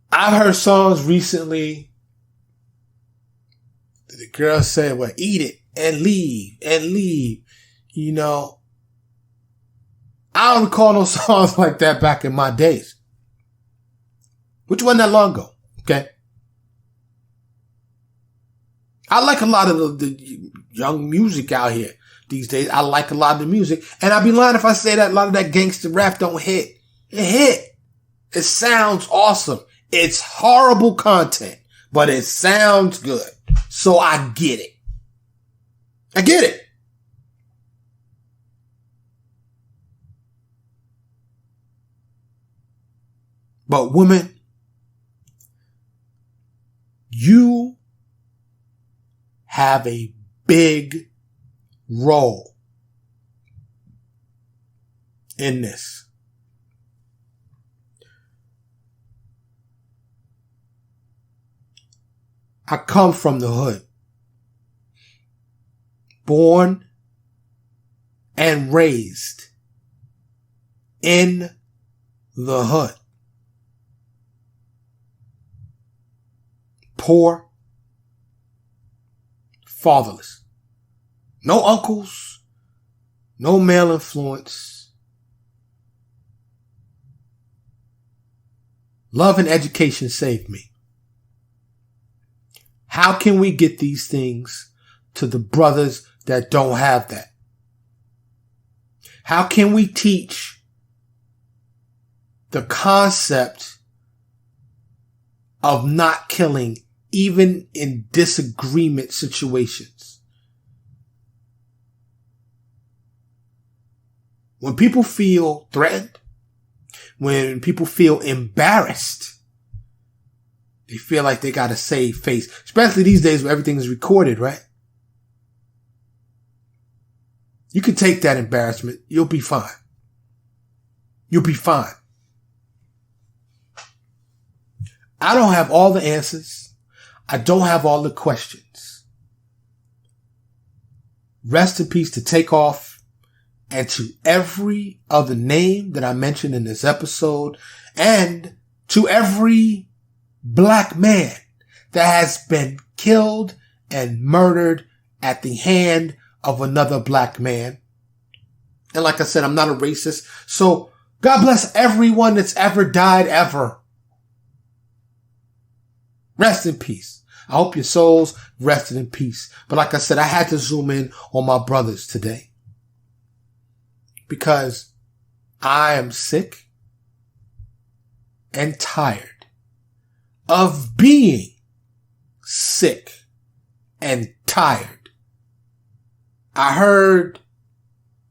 I've heard songs recently that the girl said, well, eat it and leave. You know, I don't recall no songs like that back in my days. Which wasn't that long ago. Okay. I like a lot of the young music out here these days. I like a lot of the music. And I'd be lying if I say that a lot of that gangster rap don't hit. It hit. It sounds awesome. It's horrible content, but it sounds good. So I get it. I get it. But women, you have a big role in this. I come from the hood. Born and raised in the hood. Poor, fatherless. No uncles, no male influence. Love and education saved me. How can we get these things to the brothers that don't have that? How can we teach the concept of not killing even in disagreement situations? When people feel threatened, when people feel embarrassed, they feel like they gotta save face, especially these days where everything is recorded, right? You can take that embarrassment. You'll be fine. You'll be fine. I don't have all the answers. I don't have all the questions. Rest in peace to Takeoff and to every other name that I mentioned in this episode, and to every black man that has been killed and murdered at the hand of another black man. And like I said, I'm not a racist. So God bless everyone that's ever died ever. Rest in peace. I hope your souls rested in peace. But like I said, I had to zoom in on my brothers today because I am sick and tired of being sick and tired. I heard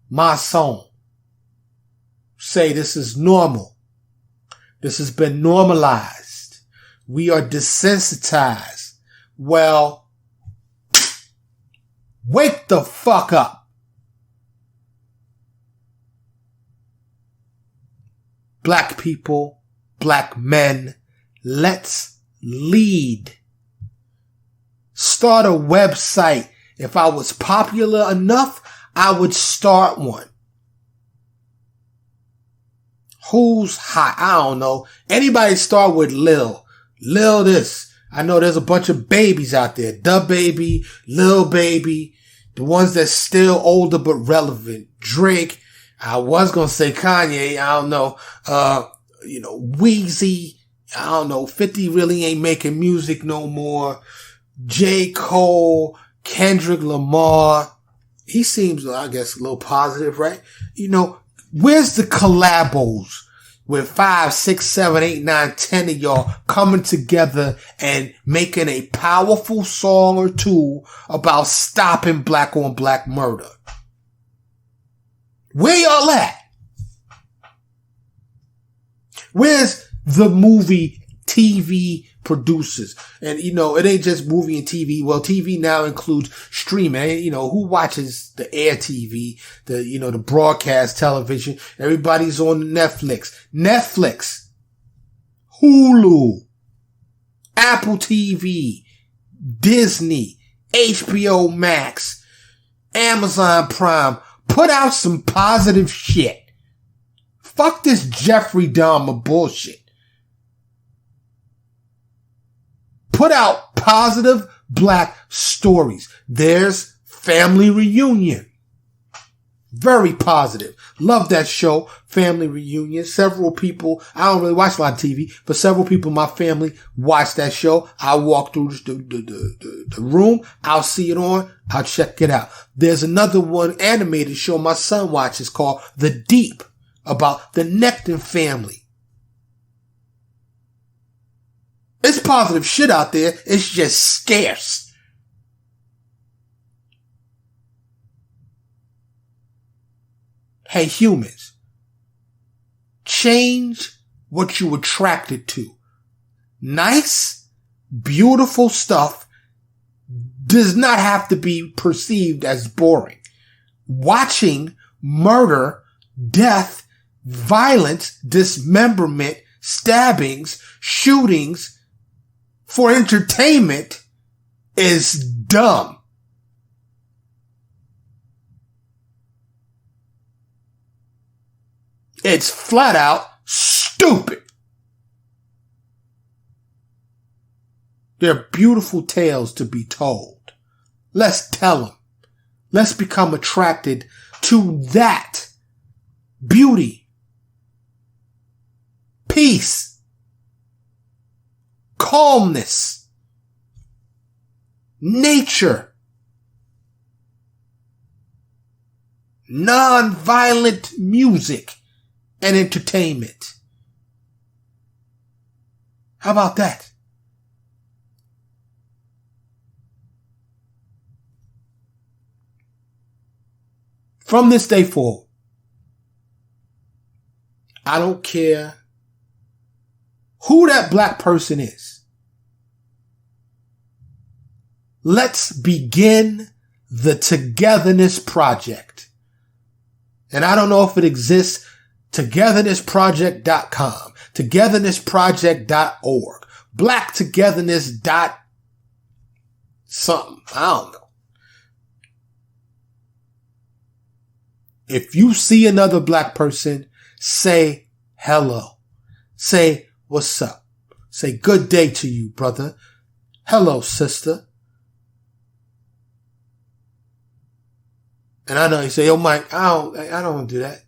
my song say this is normal. This has been normalized. We are desensitized. Well, wake the fuck up. Black people, black men, let's lead. Start a website. If I was popular enough, I would start one. Who's hot? I don't know. Anybody start with Lil. Lil this. I know there's a bunch of babies out there. Da Baby, Lil Baby, the ones that's still older but relevant. Drake. I was gonna say Kanye. I don't know. Weezy. I don't know. 50 really ain't making music no more. J. Cole. Kendrick Lamar, he seems, I guess, a little positive, right? Where's the collabos with 5, 6, 7, 8, 9, 10 of y'all coming together and making a powerful song or two about stopping black on black murder? Where y'all at? Where's the movie TV producers? And it ain't just movie and TV. Well, TV now includes streaming. Who watches the air TV, the broadcast television? Everybody's on Netflix, Hulu, Apple TV, Disney, HBO Max, Amazon Prime. Put out some positive shit. Fuck this Jeffrey Dahmer bullshit. Put out positive black stories. There's Family Reunion. Very positive. Love that show, Family Reunion. Several people, I don't really watch a lot of TV, but several people in my family watch that show. I walk through the room. I'll see it on. I'll check it out. There's another one, animated show my son watches called The Deep, about the Necton family. It's positive shit out there. It's just scarce. Hey, humans, change what you attracted to. Nice, beautiful stuff does not have to be perceived as boring. Watching murder, death, violence, dismemberment, stabbings, shootings for entertainment is dumb. It's flat out stupid. They're beautiful tales to be told. Let's tell them. Let's become attracted to that beauty, peace, calmness, nature, non-violent music and entertainment. How about that? From this day forward, I don't care who that black person is. Let's begin the Togetherness Project. And I don't know if it exists. Togethernessproject.com, togethernessproject.org, blacktogetherness dot something. I don't know. If you see another black person, say hello. Say what's up. Say good day to you, brother. Hello, sister. And I know you say, yo, Mike, I don't want to do that.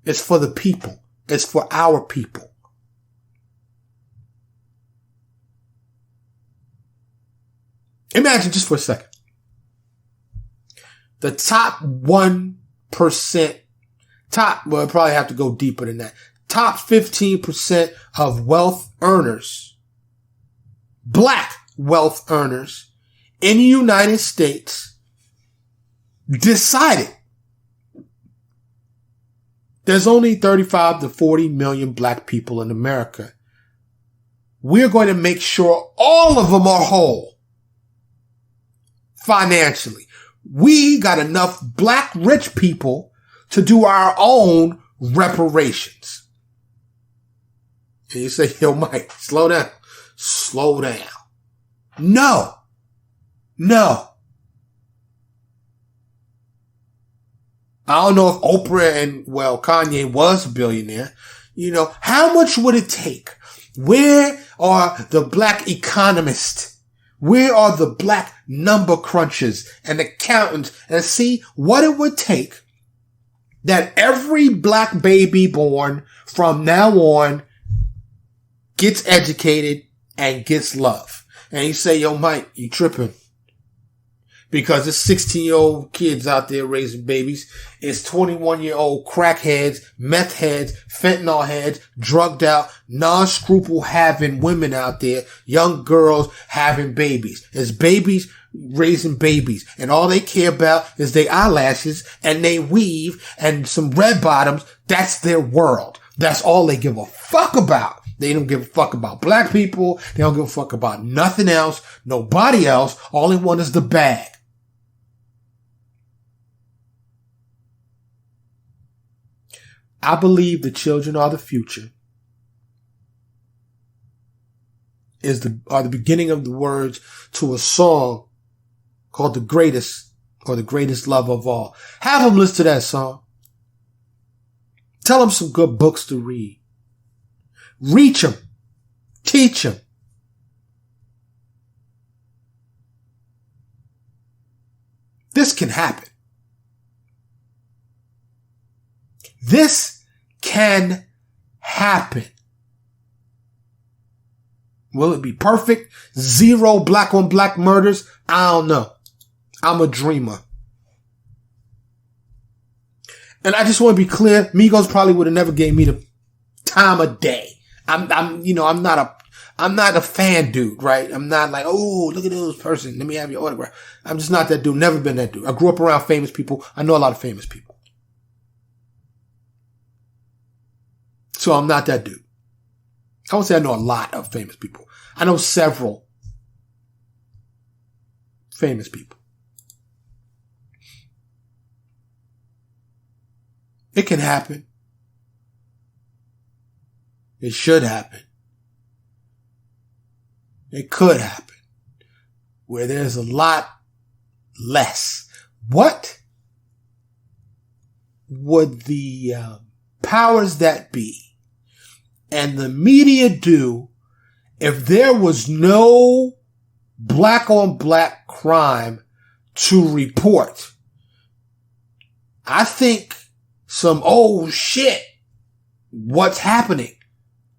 It's for the people. It's for our people. Imagine just for a second. The top 1%, well, I probably have to go deeper than that. Top 15% of wealth earners, black wealth earners in the United States decided there's only 35 to 40 million black people in America. We're going to make sure all of them are whole financially. We got enough black rich people to do our own reparations. And you say, yo, Mike, slow down. Slow down. No. I don't know if Oprah and, well, Kanye was a billionaire. You know, how much would it take? Where are the black economists? Where are the black number crunchers and accountants? And see what it would take that every black baby born from now on gets educated and gets love. And you say, yo, Mike, you tripping. Because there's 16-year-old kids out there raising babies. It's 21-year-old crackheads, meth heads, fentanyl heads, drugged out, non-scruple having women out there, young girls having babies. It's babies raising babies. And all they care about is their eyelashes and they weave and some red bottoms. That's their world. That's all they give a fuck about. They don't give a fuck about black people. They don't give a fuck about nothing else. Nobody else. All they want is the bag. I believe the children are the future. Are the beginning of the words to a song called The Greatest, or The Greatest Love of All. Have them listen to that song. Tell them some good books to read. Reach them. Teach them. This can happen. This can happen. Will it be perfect? 0 black on black murders? I don't know. I'm a dreamer. And I just want to be clear, Migos probably would have never gave me the time of day. I'm not a fan dude, right? I'm not like, oh, look at this person. Let me have your autograph. I'm just not that dude. Never been that dude. I grew up around famous people. I know a lot of famous people. So I'm not that dude. I won't say I know a lot of famous people. I know several famous people. It can happen. It should happen. It could happen. Where there's a lot less. What would the powers that be and the media do if there was no black on black crime to report? I think some oh shit, what's happening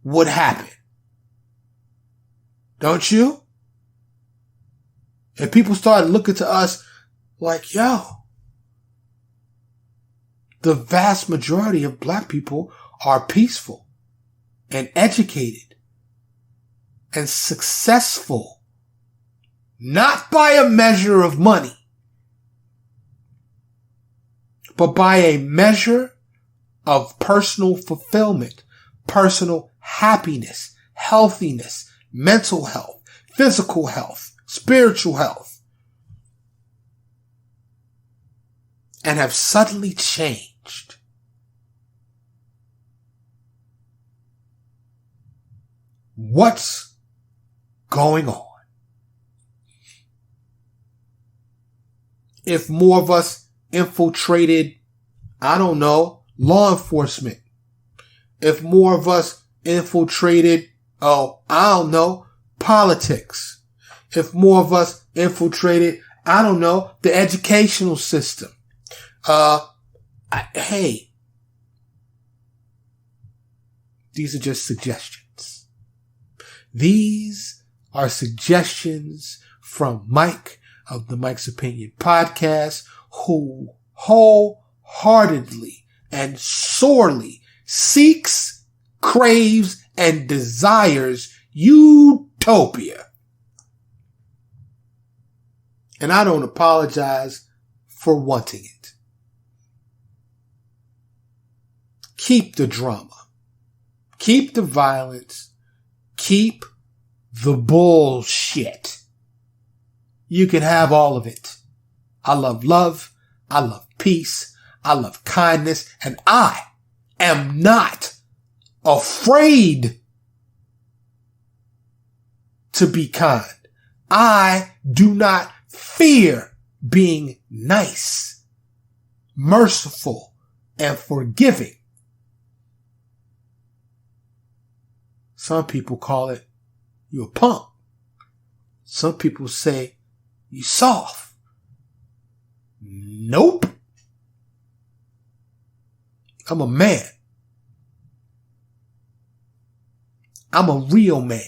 would happen. Don't you? And people started looking to us like, yo, the vast majority of black people are peaceful and educated and successful, not by a measure of money, but by a measure of personal fulfillment, personal happiness, healthiness, mental health, physical health, spiritual health, and have suddenly changed. What's going on? If more of us infiltrated, I don't know, law enforcement, if more of us infiltrated, politics, if more of us infiltrated, the educational system, hey, these are just suggestions. These are suggestions from Mike of the Mike's Opinion podcast, who wholeheartedly and sorely seeks, craves, and desires utopia. And I don't apologize for wanting it. Keep the drama. Keep the violence. Keep the bullshit. You can have all of it. I love love. I love peace. I love kindness. And I am not afraid to be kind. I do not fear being nice, merciful, and forgiving. Some people call it you a punk. Some people say you soft. Nope. I'm a man. I'm a real man.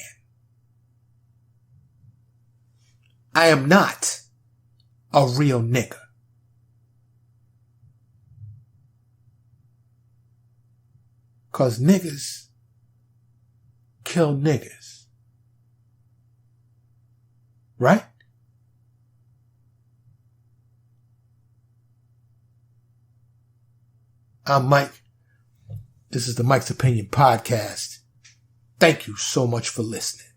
I am not a real nigga. Cause niggas kill niggas. Right? I'm Mike. This is the Mike's Opinion podcast. Thank you so much for listening.